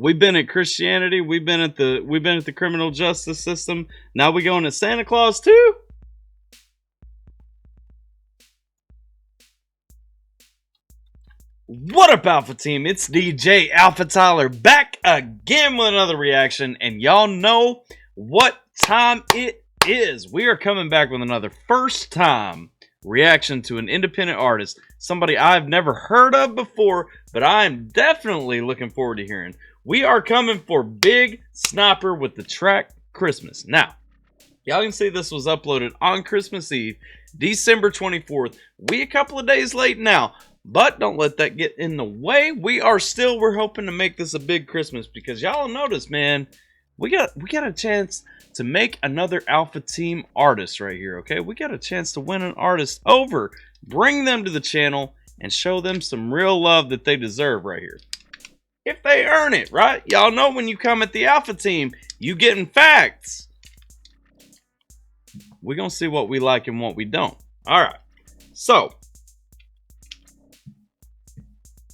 We've been at Christianity. We've been at the criminal justice system. Now we going to Santa Claus too? What up, Alpha Team? It's DJ AlphaTyler back again with another reaction, and y'all know what time it is. We are coming back with another first time reaction to an independent artist, somebody I've never heard of before, but I'm definitely looking forward to hearing. We are coming for Big Sniper with the track Christmas. Now, y'all can see this was uploaded on Christmas Eve, December 24th. We a couple of days late now. But don't let that get in the way. We're hoping to make this a big Christmas because y'all notice, man, we got a chance to make another Alpha Team artist right here, okay? We got a chance to win an artist over, bring them to the channel, and show them some real love that they deserve right here. If they earn it, right? Y'all know when you come at the Alpha Team, you getting facts. We're gonna see what we like and what we don't. Alright, so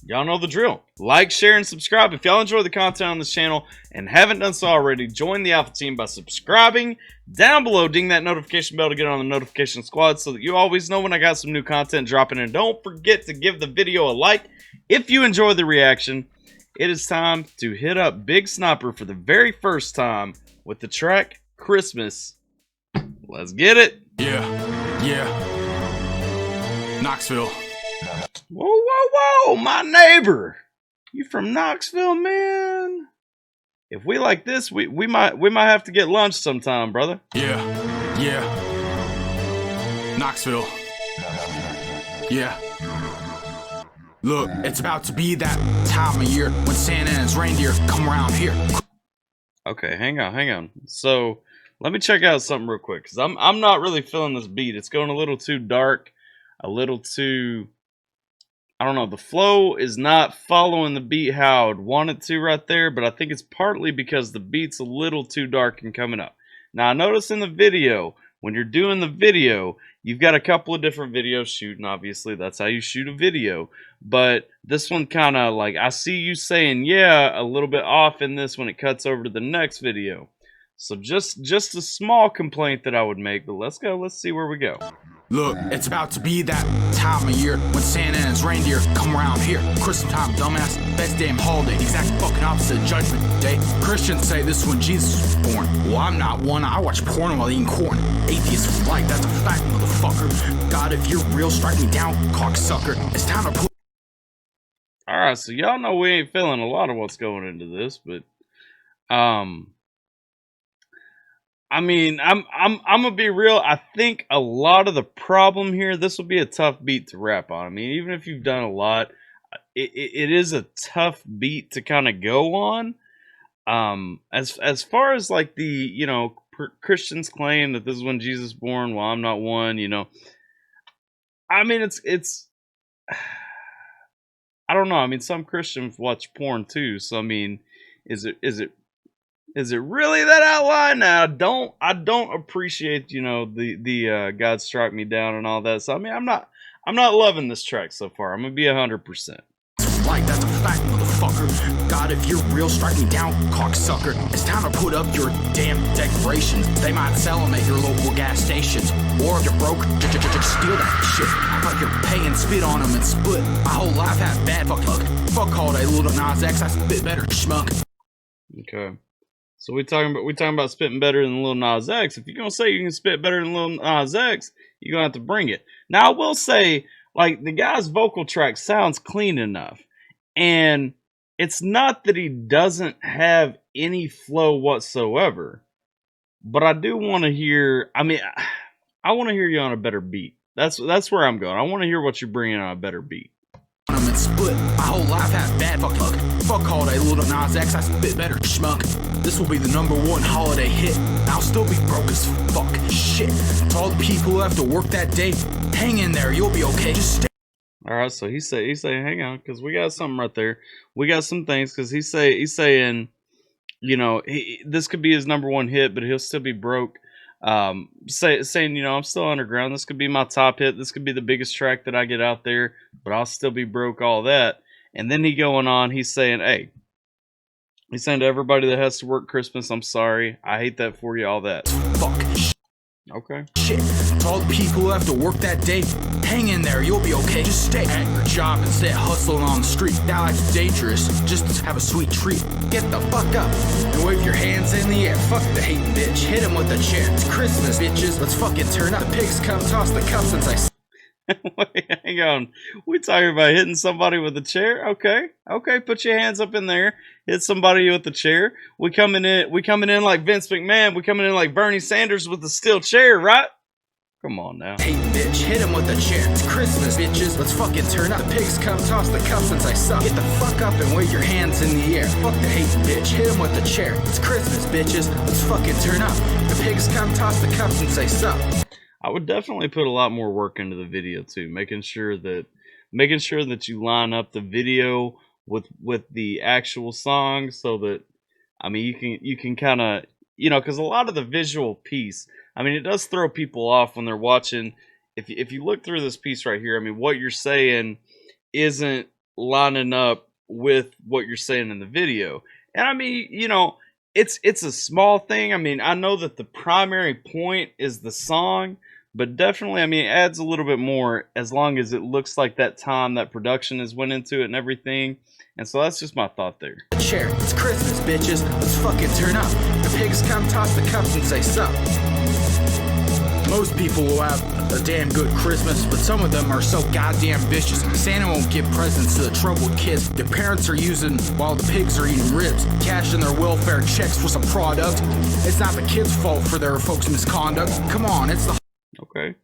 y'all know the drill. Like, share, and subscribe. If y'all enjoy the content on this channel and haven't done so already, join the Alpha Team by subscribing. Down below, ding that notification bell to get on the notification squad so that you always know when I got some new content dropping. And don't forget to give the video a like if you enjoy the reaction. It is time to hit up Big Sniper for the very first time with the track Christmas. Let's get it. Yeah. Knoxville. Whoa, whoa, whoa, my neighbor. You from Knoxville, man? If we like this, we might have to get lunch sometime, brother. Yeah. Knoxville. Yeah. Look, it's about to be that time of year when Santa and his reindeer come around here. Okay, hang on. So, let me check out something real quick, because I'm not really feeling this beat. It's going a little too dark, a little too... I don't know, the flow is not following the beat how I'd want it to right there, but I think it's partly because the beat's a little too dark and coming up. Now, I notice in the video, when you're doing the video, you've got a couple of different videos shooting, obviously, that's how you shoot a video, but this one kind of, like, I see you saying, yeah, a little bit off in this when it cuts over to the next video. So just a small complaint that I would make, but let's see where we go. Look, it's about to be that time of year when Santa and his reindeer come around here. Christmas time, dumbass. Best damn holiday. The exact fucking opposite of Judgment Day. Christians say this is when Jesus was born. Well, I'm not one. I watch porn while eating corn. Atheists for life. That's a fact, motherfucker. God, if you're real, strike me down, cocksucker. It's time to put... Alright, so y'all know we ain't feeling a lot of what's going into this, but... I mean, I'm gonna be real. I think a lot of the problem here, this will be a tough beat to rap on. I mean, even if you've done a lot, it is a tough beat to kind of go on. As far as like the, you know, Christians claim that this is when Jesus was born. Well, I'm not one, you know. I mean, it's I don't know. I mean, some Christians watch porn too. So I mean, is it really that outline? Now, I don't appreciate, you know, the God Strike Me Down and all that. So I mean, I'm not loving this track so far. I'm gonna be 100%. Like, that's a fact, motherfucker. God, if you're real, strike me down, cocksucker. It's time to put up your damn decorations. They might sell them at your local gas stations. Or if you're broke, just steal that shit. I thought you're paying, spit on them and split. My whole life had bad fuck luck. Fuck holiday, little Nas X, I spit better, schmuck. Okay. So we talking about spitting better than Lil Nas X. If you're gonna say you can spit better than Lil Nas X, you're gonna have to bring it. Now I will say, like, the guy's vocal track sounds clean enough, and it's not that he doesn't have any flow whatsoever. But I do want to hear. I mean, I want to hear you on a better beat. That's where I'm going. I want to hear what you're bringing on a better beat. And split. My whole life had bad fuck luck. Fuck holiday, little Nas X, I spit better, schmuck. This will be the #1 holiday hit. I'll still be broke as fuck. Shit. To all the people who have to work that day, hang in there, you'll be okay. Just stay. Alright, so he's saying, hang on, because we got something right there. We got some things, because he's saying, you know, this could be his #1 hit, but he'll still be broke. Saying, you know, I'm still underground. This could be my top hit. This could be the biggest track that I get out there, but I'll still be broke, all that. And then he's saying, hey, He's saying to everybody that has to work Christmas, I'm sorry. I hate that for you, all that. Fuck. Okay. Shit. To all the people who have to work that day, hang in there, you'll be okay. Just stay at your job instead of hustling on the street. That life's dangerous. Just have a sweet treat. Get the fuck up and wave your hands in the air. Fuck the hate, bitch. Hit him with a chair. It's Christmas, bitches. Let's fucking turn up. The pigs come toss the cups since I... Wait, hang on. We talking about hitting somebody with a chair? Okay. Put your hands up in there. Hit somebody with a chair. We coming in like Vince McMahon. We coming in like Bernie Sanders with a steel chair, right? Come on now. Hey, bitch, hit him with a chair. It's Christmas, bitches. Let's fucking turn up. The pigs come toss the cups since I suck. Get the fuck up and wave your hands in the air. Fuck the hate, bitch. Hit him with a chair. It's Christmas, bitches. Let's fucking turn up. The pigs come toss the cups since I suck. I would definitely put a lot more work into the video too, making sure that you line up the video with the actual song, so that, I mean, you can kind of, because a lot of the visual piece, I mean, it does throw people off when they're watching. If you look through this piece right here, I mean, what you're saying isn't lining up with what you're saying in the video. And I mean, it's a small thing. I mean, I know that the primary point is the song, but definitely, I mean, it adds a little bit more as long as it looks like that time that production has went into it and everything. And so that's just my thought there. Chair, it's Christmas, bitches. Let's fucking turn up. The pigs come toss the cups and say sup. Most people will have a damn good Christmas, but some of them are so goddamn vicious. Santa won't give presents to the troubled kids their parents are using while the pigs are eating ribs, cashing their welfare checks for some product. It's not the kids' fault for their folks' misconduct. Come on, it's the... Okay.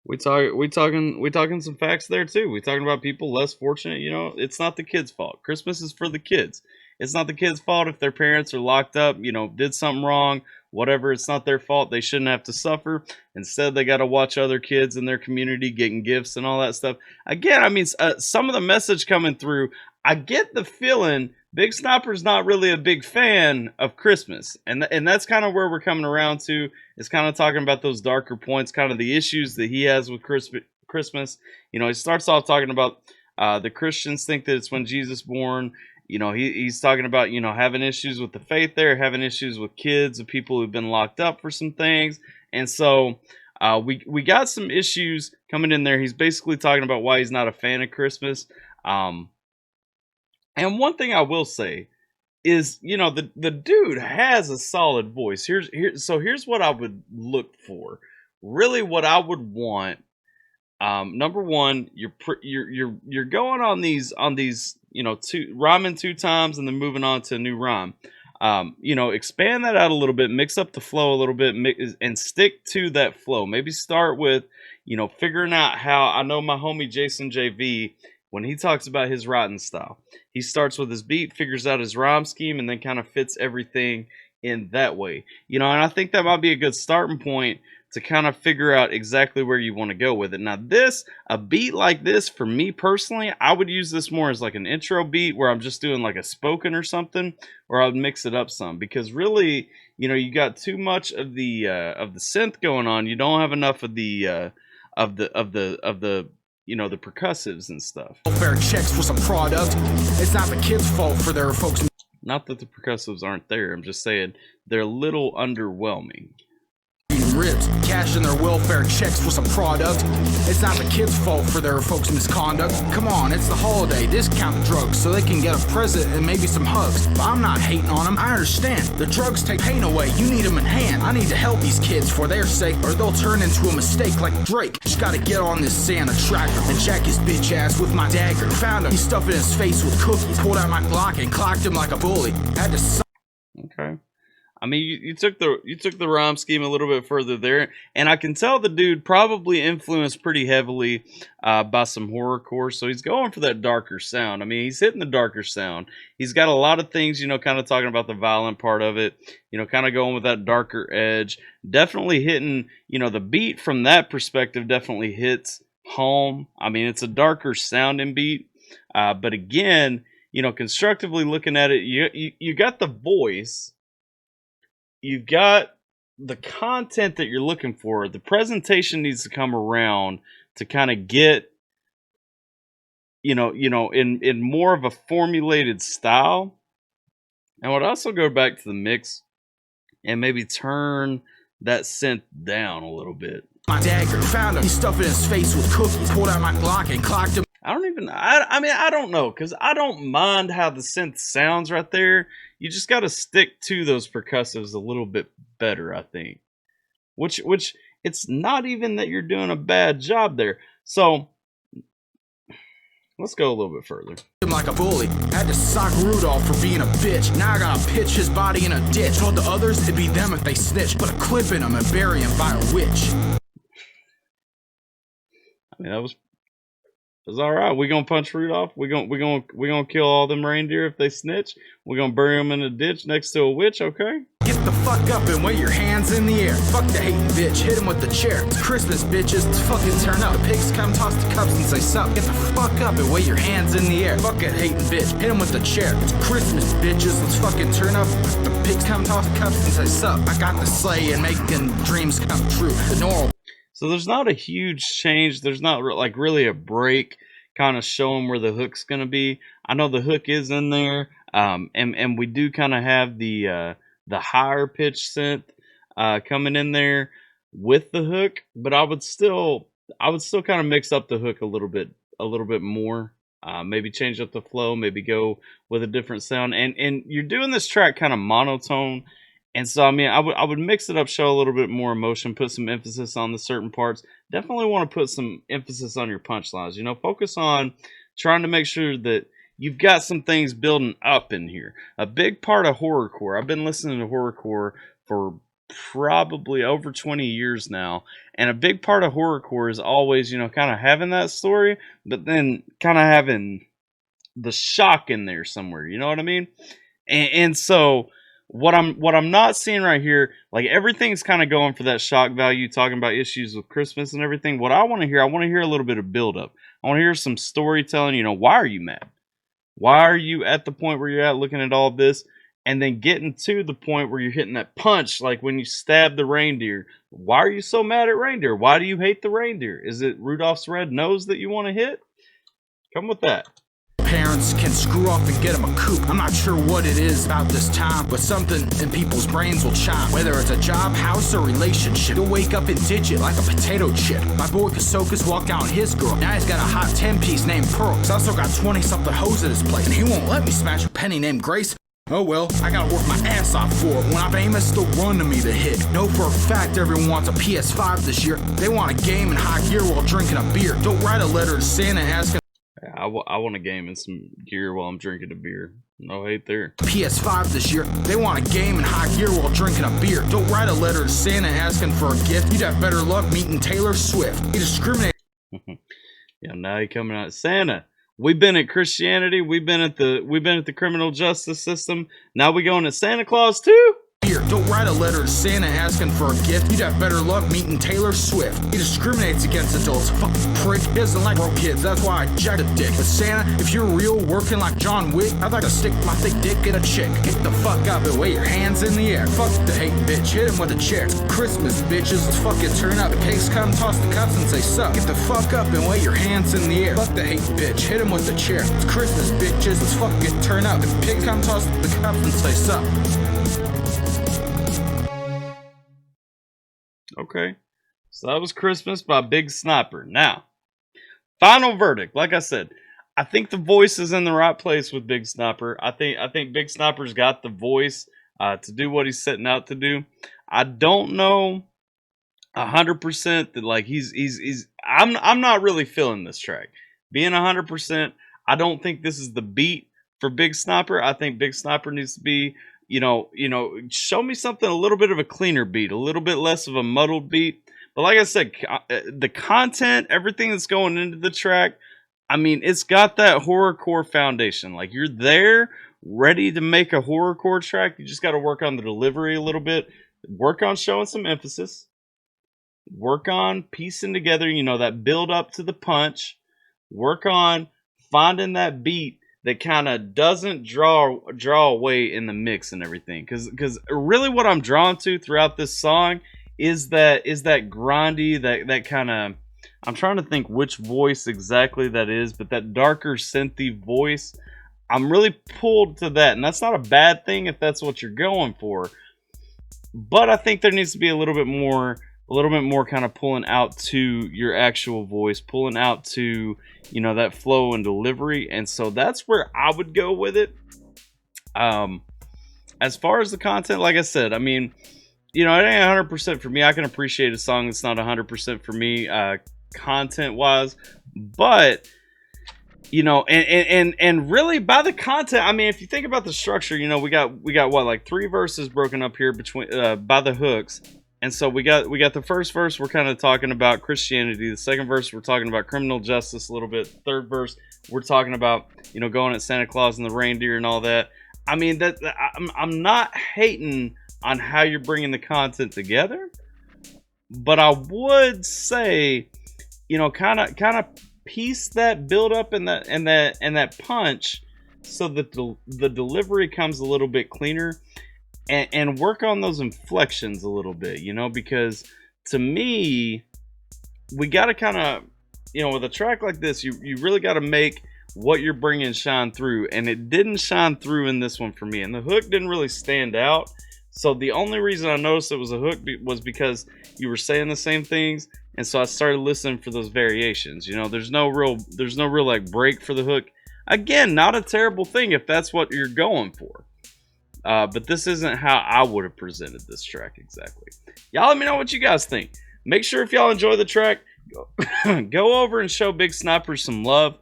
We talking some facts there too. We talking about people less fortunate. It's not the kids' fault. Christmas is for the kids. It's not the kids' fault if their parents are locked up, did something wrong, whatever. It's not their fault. They shouldn't have to suffer. Instead, they got to watch other kids in their community getting gifts and all that stuff. Again, I mean, some of the message coming through, I get the feeling Big Snapper's not really a big fan of Christmas. And that's kind of where we're coming around to. It's kind of talking about those darker points, kind of the issues that he has with Christmas. He starts off talking about the Christians think that it's when Jesus born. He's talking about, having issues with the faith there, having issues with kids, with people who've been locked up for some things. And so we got some issues coming in there. He's basically talking about why he's not a fan of Christmas. And one thing I will say is, the dude has a solid voice. Here's what I would look for. Really, what I would want. Number one, you're going on these rhyming 2 times and then moving on to a new rhyme. Expand that out a little bit, mix up the flow a little bit, and stick to that flow. Maybe start with, figuring out how. I know my homie Jason JV, when he talks about his writing style, he starts with his beat, figures out his rhyme scheme, and then kind of fits everything in that way. And I think that might be a good starting point to kind of figure out exactly where you want to go with it. Now, a beat like this, for me personally, I would use this more as like an intro beat where I'm just doing like a spoken or something, or I would mix it up some, because really, you got too much of the synth going on. You don't have enough of the the percussives and stuff. Fair checks for some product. It's not the kids' fault for their folks. Not that the percussives aren't there. I'm just saying they're a little underwhelming. Ribs, cashing their welfare checks for some product. It's not the kids' fault for their folks' misconduct. Come on, it's the holiday. Discount the drugs so they can get a present and maybe some hugs. But I'm not hating on them. I understand. The drugs take pain away. You need them in hand. I need to help these kids for their sake, or they'll turn into a mistake like Drake. Just gotta get on this Santa tractor and jack his bitch ass with my dagger. Found him. He's stuffing his face with cookies. Pulled out my Glock and clocked him like a bully. Had to. Okay. I mean, you took the rhyme scheme a little bit further there, and I can tell the dude probably influenced pretty heavily by some horrorcore, so he's going for that darker sound. I mean, he's hitting the darker sound. He's got a lot of things, kind of talking about the violent part of it, kind of going with that darker edge. Definitely hitting, the beat from that perspective definitely hits home. I mean, it's a darker sounding beat, but again, constructively looking at it, you got the voice. You've got the content that you're looking for. The presentation needs to come around to kind of get, in more of a formulated style. And I would also go back to the mix and maybe turn that synth down a little bit. My dagger, found him, he stuffed his face with cookies, pulled out my Glock and clocked him. I mean, I don't know, because I don't mind how the synth sounds right there. You just got to stick to those percussives a little bit better, I think. Which it's not even that you're doing a bad job there. So let's go a little bit further. Like a bully, had to sock Rudolph for being a bitch. Now I gotta pitch his body in a ditch. Told the others it'd be them if they snitch. Put a clip in him and bury him by a witch. I mean, that was all right. We gonna punch Rudolph. We gonna kill all them reindeer if they snitch. We gonna bury them in a ditch next to a witch. Okay. Get the fuck up and wave your hands in the air. Fuck the hating bitch, hit him with the chair. It's Christmas, bitches, let's fucking turn up. The pigs come toss the cups and say sup. Get the fuck up and wave your hands in the air. Fuck it, hating bitch, hit him with the chair. It's Christmas, bitches, let's fucking turn up. The pigs come toss the cups and say sup. I got the sleigh and making dreams come true. The normal. So there's not a huge change. There's not like really a break kind of showing where the hook's going to be. I know the hook is in there. And we do kind of have the higher pitch synth coming in there with the hook, but I would still kind of mix up the hook a little bit more. Maybe change up the flow, maybe go with a different sound. And you're doing this track kind of monotone. And so, I mean, I would mix it up, show a little bit more emotion, put some emphasis on the certain parts. Definitely want to put some emphasis on your punchlines. You know, focus on trying to make sure that you've got some things building up in here. A big part of horrorcore, I've been listening to horrorcore for probably over 20 years now. And a big part of horrorcore is always, you know, kind of having that story, but then kind of having the shock in there somewhere. You know what I mean? And so what I'm not seeing right here, like everything's kind of going for that shock value, talking about issues with Christmas and everything. What I want to hear a little bit of build up. I want to hear some storytelling. You know, why are you mad? Why are you at the point where you're at looking at all this? And then getting to the point where you're hitting that punch, like when you stab the reindeer. Why are you so mad at reindeer? Why do you hate the reindeer? Is it Rudolph's red nose that you want to hit? Come with that. Parents can screw off and get them a coupe. I'm not sure what it is about this time, but something in people's brains will chime. Whether it's a job, house, or relationship, you'll wake up and ditch it like a potato chip. My boy Kasokas walked out on his girl. Now he's got a hot 10-piece named Pearl. He's also got 20-something hoes at his place, and he won't let me smash a penny named Grace. Oh well, I gotta work my ass off for it. When I'm famous, still run to me to hit. Know for a fact everyone wants a PS5 this year. They want a game and high gear while drinking a beer. Don't write a letter to Santa asking. I want a game and some gear while I'm drinking a beer. No hate there. PS5 this year. They want a game and high gear while drinking a beer. Don't write a letter to Santa asking for a gift. You'd have better luck meeting Taylor Swift. He discriminates. Yeah, now you coming out Santa. We've been at Christianity. We've been at the criminal justice system. Now we going to Santa Claus too? Here, don't write a letter to Santa asking for a gift. You'd have better luck meeting Taylor Swift. He discriminates against adults. Fucking prick. He doesn't like broke kids. That's why I jacked a dick. But Santa, if you're real, working like John Wick, I'd like to stick my thick dick in a chick. Get the fuck up and wave your hands in the air. Fuck the hating bitch. Hit him with a chair. It's Christmas, bitches. Let's fucking turn up. The pigs come, toss the cups and say sup. Get the fuck up and wave your hands in the air. Fuck the hating bitch. Hit him with the chair. It's Christmas, bitches. Let's fucking turn up. The pigs come, toss the cups and say sup. Okay, so that was Christmas by Big Sniper. Now, final verdict. Like I said, I think the voice is in the right place with Big Sniper. I think Big Sniper's got the voice to do what he's setting out to do. I don't know 100% that like he's. I'm not really feeling this track. Being 100%, I don't think this is the beat for Big Sniper. I think Big Sniper needs to be. You know, show me something a little bit of a cleaner beat, a little bit less of a muddled beat. But like I said, the content, everything that's going into the track, I mean, it's got that horrorcore foundation. Like you're there, ready to make a horrorcore track. You just got to work on the delivery a little bit, work on showing some emphasis, work on piecing together, you know, that build up to the punch, work on finding that beat that kind of doesn't draw away in the mix and everything, because really what I'm drawn to throughout this song is that grindy, that kind of, I'm trying to think which voice exactly that is, but that darker synthy voice. I'm really pulled to that, and that's not a bad thing if that's what you're going for. But I think there needs to be a little bit more kind of pulling out to your actual voice, pulling out to, you know, that flow and delivery. And so that's where I would go with it. As far as the content, like I said, I mean, you know, it ain't 100% for me. I can appreciate a song that's not 100% for me, content wise, but you know, and really by the content, I mean, if you think about the structure, you know, we got what, like 3 verses broken up here between by the hooks. And so we got the first verse, we're kind of talking about Christianity. The second verse, we're talking about criminal justice a little bit. Third verse, we're talking about, you know, going at Santa Claus and the reindeer and all that. I mean, I'm not hating on how you're bringing the content together, but I would say, you know, kind of piece that build up and that punch so that the delivery comes a little bit cleaner. And work on those inflections a little bit, you know, because to me, we got to kind of, you know, with a track like this, you really got to make what you're bringing shine through. And it didn't shine through in this one for me. And the hook didn't really stand out. So the only reason I noticed it was a hook was because you were saying the same things. And so I started listening for those variations. You know, there's no real like break for the hook. Again, not a terrible thing if that's what you're going for. But this isn't how I would have presented this track exactly. Y'all let me know what you guys think. Make sure if y'all enjoy the track, go over and show Big Sniper some love.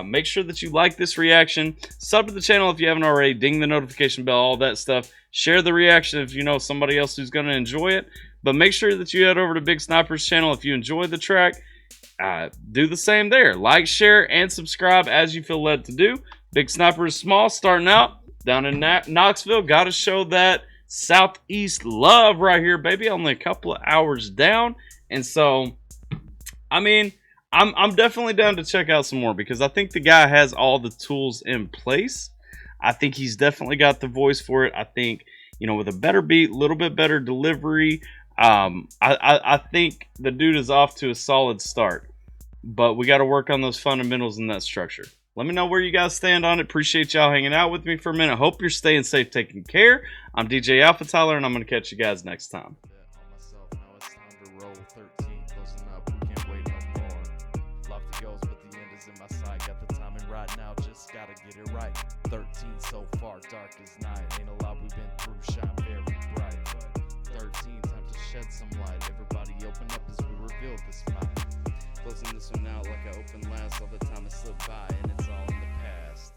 Make sure that you like this reaction. Sub to the channel if you haven't already. Ding the notification bell, all that stuff. Share the reaction if you know somebody else who's going to enjoy it. But make sure that you head over to Big Sniper's channel if you enjoy the track. Do the same there. Like, share, and subscribe as you feel led to do. Big Sniper is small, starting out down in Knoxville. Got to show that Southeast love right here, baby. Only a couple of hours down. And so, I mean, I'm definitely down to check out some more because I think the guy has all the tools in place. I think he's definitely got the voice for it. I think, you know, with a better beat, a little bit better delivery, I think the dude is off to a solid start. But we got to work on those fundamentals and that structure. Let me know where you guys stand on it. Appreciate y'all hanging out with me for a minute. Hope you're staying safe, taking care. I'm DJ AlphaTyler, and I'm going to catch you guys next time. Gotta get it right. 13 so far, dark as night. Ain't a lot we've been through, shine very bright. 13, time to shed some light. Everybody open up as we reveal this fight. Closing this one out like I opened last. All the time has slipped by and it's all in the past.